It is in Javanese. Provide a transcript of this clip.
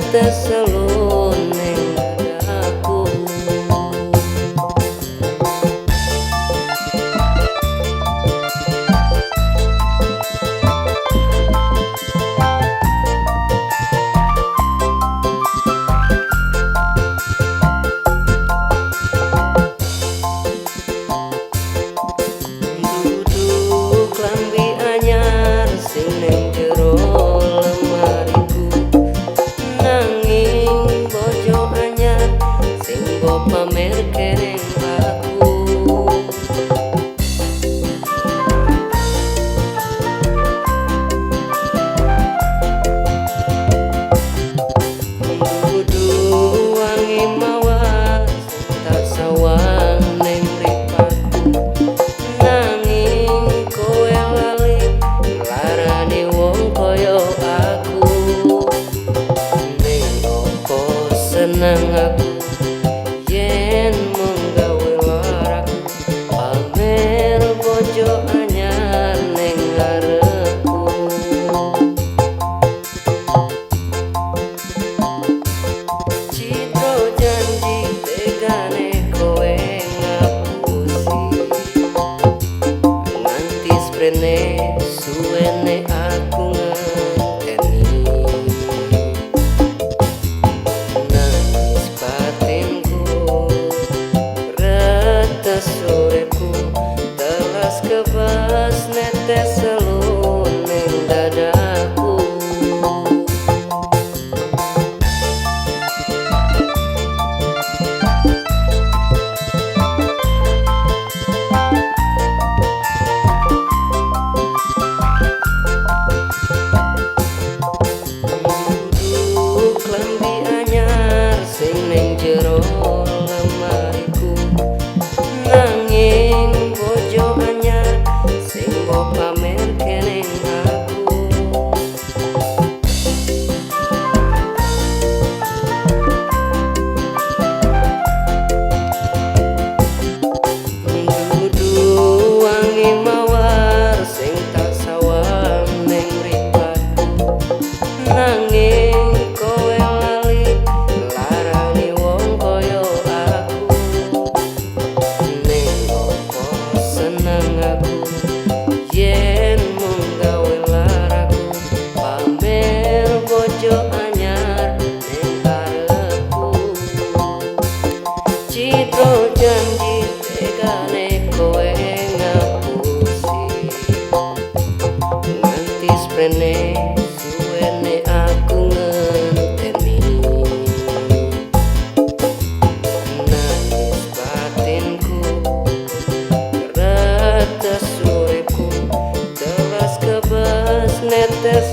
netes selun ning dadaku. Duduk lambi anyar sing ning jero lemariku, nanging bojo anyar sing mbok pamerke ning aku. Dudu wangi mawar tak sawang ning mripatku, nanging kowe lali larane wong kaya aku. Ning opo seneng aku yen mung gawe laraku pamer bojo anyar ning ngarepku. Citra janji tegane kowe ngapusi, nganti sprene suwene aku ngenteni. Nangis batinku, retes uripku, telas kebas netes selun ning dadaku. Duduk lambi anyar sing ning jero lemariku, nanging bojo anyar sing mbok pamerke ning aku. Dudu wangi mawar sing tak sawang ning mripatku, nanging kowe lali larane wong kaya aku. Ning opo seneng aku yen mung gawe laraku pamer bojo anyar ning karepku. Citra janji tegane kowe ngapusi, nganti sprene suwene aku ngenteni. Nangis batinku, retes uripku, telas kebas netes